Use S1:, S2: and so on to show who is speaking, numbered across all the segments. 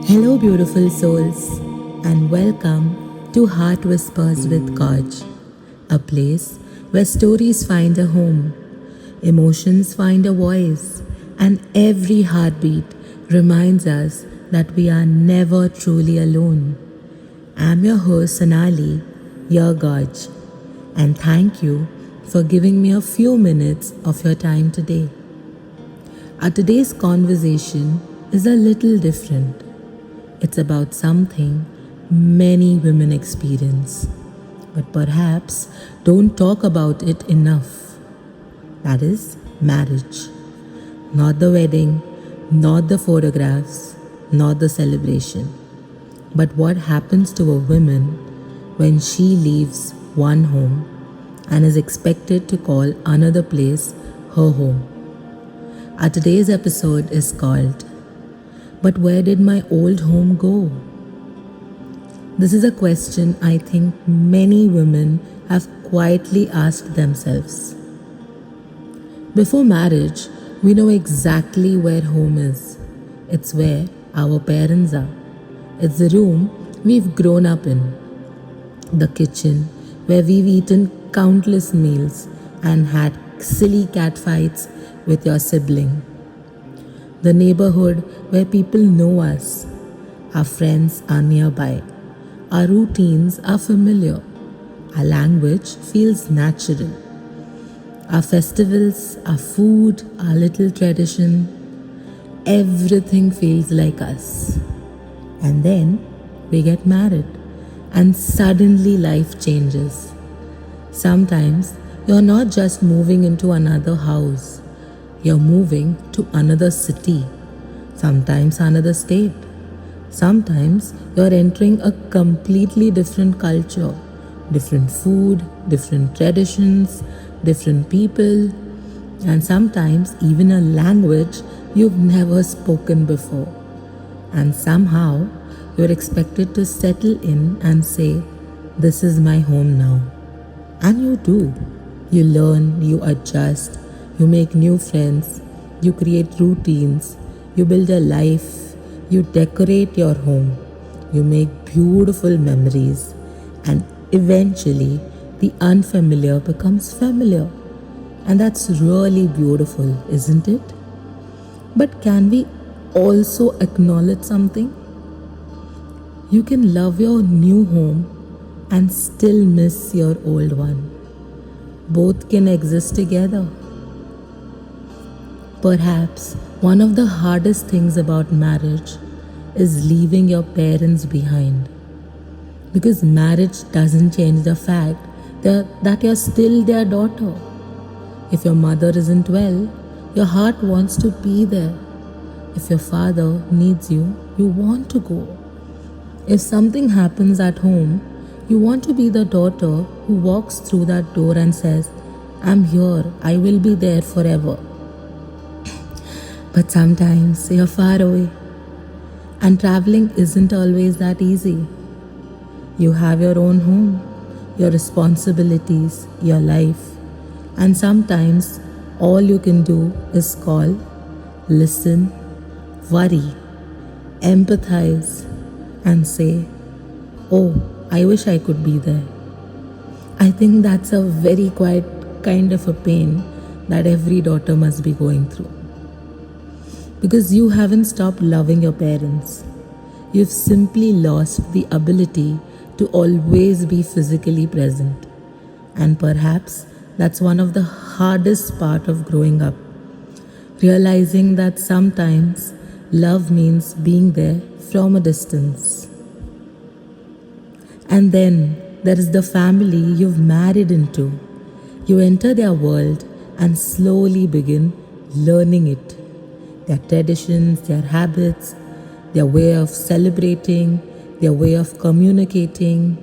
S1: Hello, beautiful souls, and welcome to Heart Whispers with Gorge, a place where stories find a home, emotions find a voice, and every heartbeat reminds us that we are never truly alone. I'm your host, Sonali, your Gorge, and thank you for giving me a few minutes of your time today. Our today's conversation is a little different. It's about something many women experience, but perhaps don't talk about it enough. That is marriage. Not the wedding, not the photographs, not the celebration, but what happens to a woman when she leaves one home and is expected to call another place her home. Our today's episode is called But Where Did My Old Home Go? This is a question I think many women have quietly asked themselves. Before marriage, we know exactly where home is. It's where our parents are. It's the room we've grown up in, the kitchen where we've eaten countless meals and had silly cat fights with your sibling, the neighborhood where people know us, our friends are nearby, our routines are familiar, our language feels natural, our festivals, our food, our little tradition, everything feels like us. And then we get married, and suddenly life changes. Sometimes you're not just moving into another house, you're moving to another city, sometimes another state. Sometimes you're entering a completely different culture, different food, different traditions, different people, and sometimes even a language you've never spoken before. And somehow you're expected to settle in and say, "This is my home now." And you do. You learn, you adjust, you make new friends, you create routines, you build a life, you decorate your home, you make beautiful memories, and eventually the unfamiliar becomes familiar. And that's really beautiful, isn't it? But can we also acknowledge something? You can love your new home and still miss your old one. Both can exist together. Perhaps one of the hardest things about marriage is leaving your parents behind. Because marriage doesn't change the fact that you're still their daughter. If your mother isn't well, your heart wants to be there. If your father needs you, you want to go. If something happens at home, you want to be the daughter who walks through that door and says, "I'm here, I will be there forever." But sometimes you're far away, and traveling isn't always that easy. You have your own home, your responsibilities, your life, and sometimes all you can do is call, listen, worry, empathize, and say, "Oh, I wish I could be there." I think that's a very quiet kind of a pain that every daughter must be going through. Because you haven't stopped loving your parents. You've simply lost the ability to always be physically present. And perhaps that's one of the hardest part of growing up. Realizing that sometimes love means being there from a distance. And then there is the family you've married into. You enter their world and slowly begin learning it. Their traditions, their habits, their way of celebrating, their way of communicating,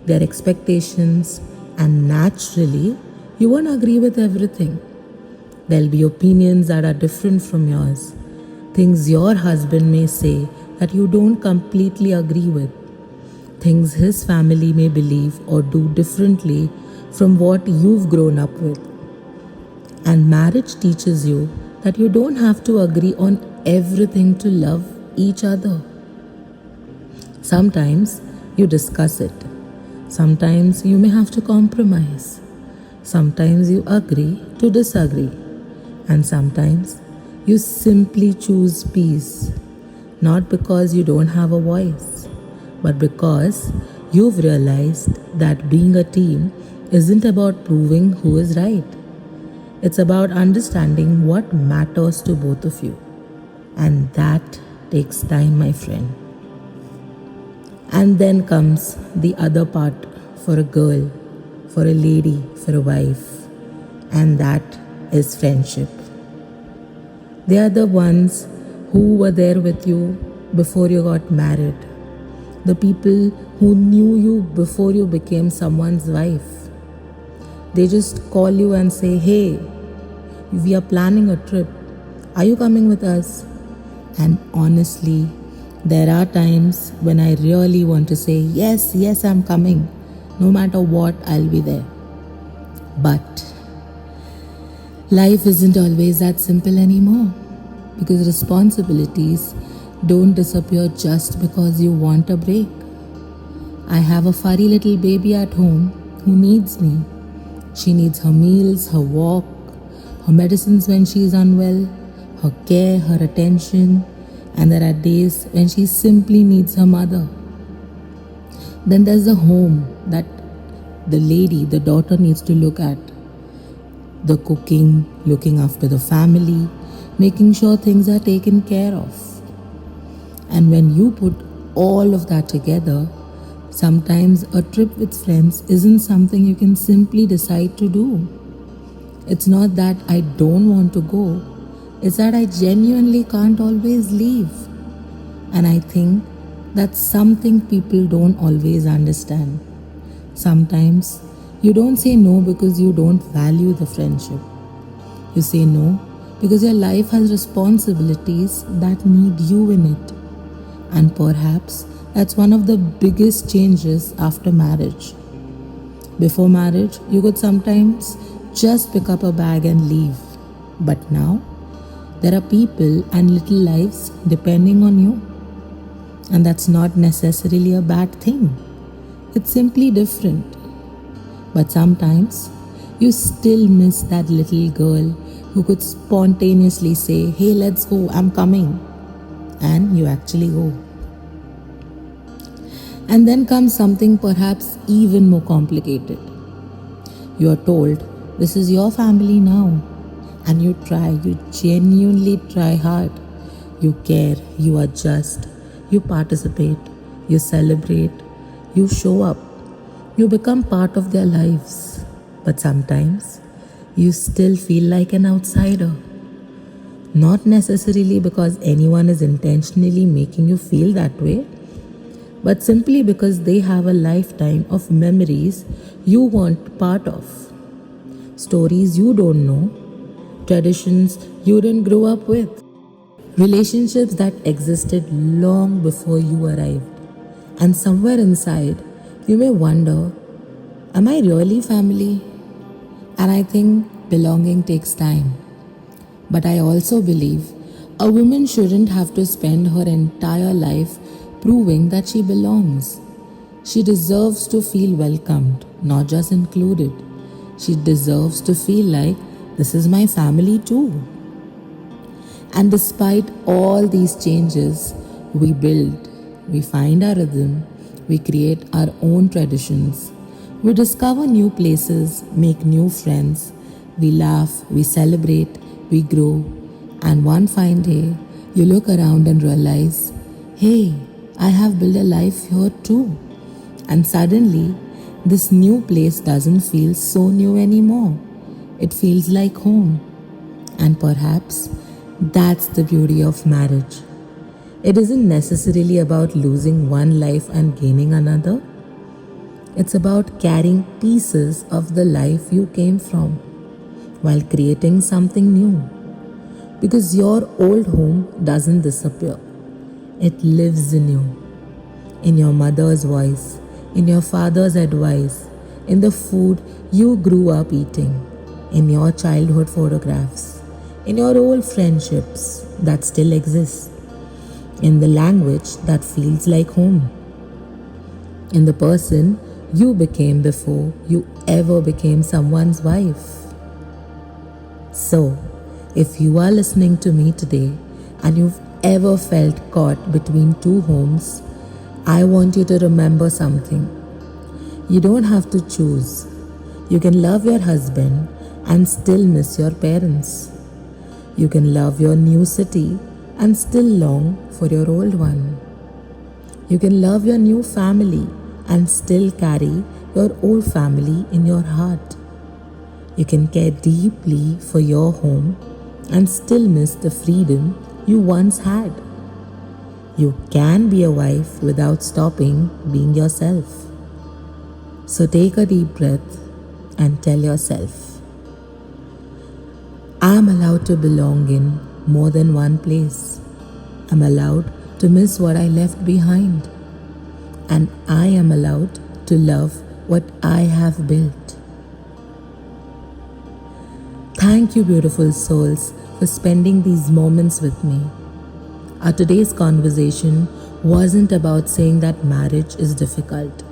S1: their expectations, and naturally, you won't agree with everything. There'll be opinions that are different from yours, things your husband may say that you don't completely agree with, things his family may believe or do differently from what you've grown up with. And marriage teaches you that you don't have to agree on everything to love each other. Sometimes you discuss it. Sometimes you may have to compromise. Sometimes you agree to disagree. And sometimes you simply choose peace, not because you don't have a voice, but because you've realized that being a team isn't about proving who is right. It's about understanding what matters to both of you. And that takes time, my friend. And then comes the other part for a girl, for a lady, for a wife, and that is friendship. They are the ones who were there with you before you got married, the people who knew you before you became someone's wife. They just call you and say, "Hey, we are planning a trip. Are you coming with us?" And honestly, there are times when I really want to say, "Yes, yes, I'm coming. No matter what, I'll be there." But life isn't always that simple anymore, because responsibilities don't disappear just because you want a break. I have a furry little baby at home who needs me. She needs her meals, her walk, her medicines when she is unwell, her care, her attention, and there are days when she simply needs her mother. Then there's the home that the lady, the daughter needs to look at. The cooking, looking after the family, making sure things are taken care of. And when you put all of that together, sometimes a trip with friends isn't something you can simply decide to do. It's not that I don't want to go, it's that I genuinely can't always leave. And I think that's something people don't always understand. Sometimes you don't say no because you don't value the friendship. You say no because your life has responsibilities that need you in it. And perhaps that's one of the biggest changes after marriage. Before marriage, you could sometimes just pick up a bag and leave. But now, there are people and little lives depending on you. And that's not necessarily a bad thing. It's simply different. But sometimes, you still miss that little girl who could spontaneously say, "Hey, let's go, I'm coming." And you actually go. And then comes something perhaps even more complicated. You are told, this is your family now. And you try, you genuinely try hard. You care, you adjust, you participate, you celebrate, you show up, you become part of their lives. But sometimes you still feel like an outsider. Not necessarily because anyone is intentionally making you feel that way, but simply because they have a lifetime of memories you weren't part of, stories you don't know, traditions you didn't grow up with, relationships that existed long before you arrived. And somewhere inside, you may wonder, am I really family? And I think belonging takes time. But I also believe a woman shouldn't have to spend her entire life proving that she belongs. She deserves to feel welcomed, not just included. She deserves to feel like this is my family too. And despite all these changes, we build, we find our rhythm, we create our own traditions, we discover new places, make new friends, we laugh, we celebrate, we grow, and one fine day, you look around and realize, hey, I have built a life here too. And suddenly, this new place doesn't feel so new anymore. It feels like home. And perhaps that's the beauty of marriage. It isn't necessarily about losing one life and gaining another. It's about carrying pieces of the life you came from while creating something new. Because your old home doesn't disappear. It lives in you. In your mother's voice, in your father's advice, in the food you grew up eating, in your childhood photographs, in your old friendships that still exist, in the language that feels like home. in the person you became before you ever became someone's wife. So, if you are listening to me today and you've ever felt caught between two homes, I want you to remember something. You don't have to choose. You can love your husband and still miss your parents. You can love your new city and still long for your old one. You can love your new family and still carry your old family in your heart. You can care deeply for your home and still miss the freedom you once had. You can be a wife without stopping being yourself. So take a deep breath and tell yourself, I'm allowed to belong in more than one place. I'm allowed to miss what I left behind. And I am allowed to love what I have built. Thank you, beautiful souls, for spending these moments with me. Our today's conversation wasn't about saying that marriage is difficult.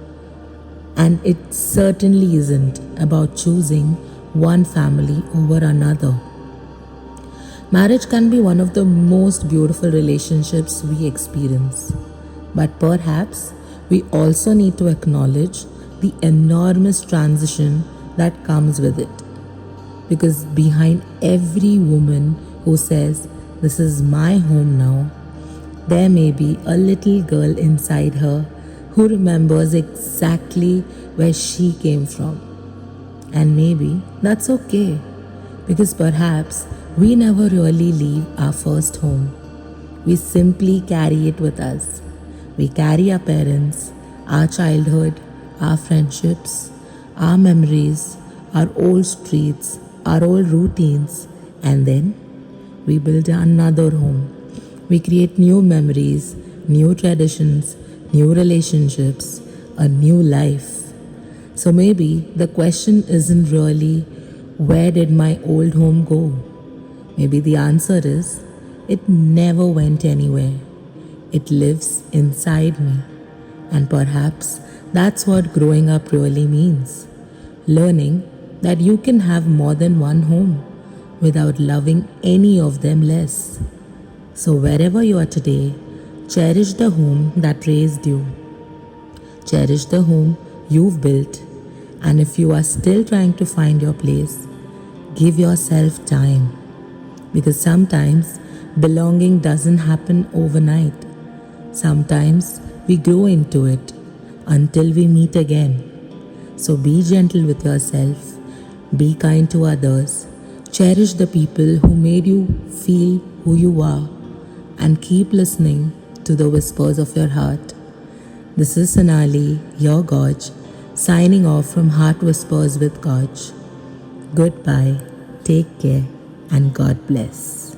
S1: And it certainly isn't about choosing one family over another. Marriage can be one of the most beautiful relationships we experience. But perhaps we also need to acknowledge the enormous transition that comes with it. Because behind every woman who says, "This is my home now," there may be a little girl inside her who remembers exactly where she came from. And maybe that's okay, because perhaps we never really leave our first home. We simply carry it with us. We carry our parents, our childhood, our friendships, our memories, our old streets, our old routines, and then we build another home. We create new memories, new traditions, new relationships, a new life. So maybe the question isn't really, where did my old home go? Maybe the answer is, it never went anywhere. It lives inside me. And perhaps that's what growing up really means. Learning that you can have more than one home without loving any of them less. So wherever you are today, cherish the home that raised you. Cherish the home you've built. And if you are still trying to find your place, give yourself time. Because sometimes belonging doesn't happen overnight. Sometimes we grow into it until we meet again. So be gentle with yourself. Be kind to others. Cherish the people who made you feel who you are. And keep listening to the whispers of your heart. This is Sonali, your Gorge, signing off from Heart Whispers with Gorge. Goodbye, take care, and God bless.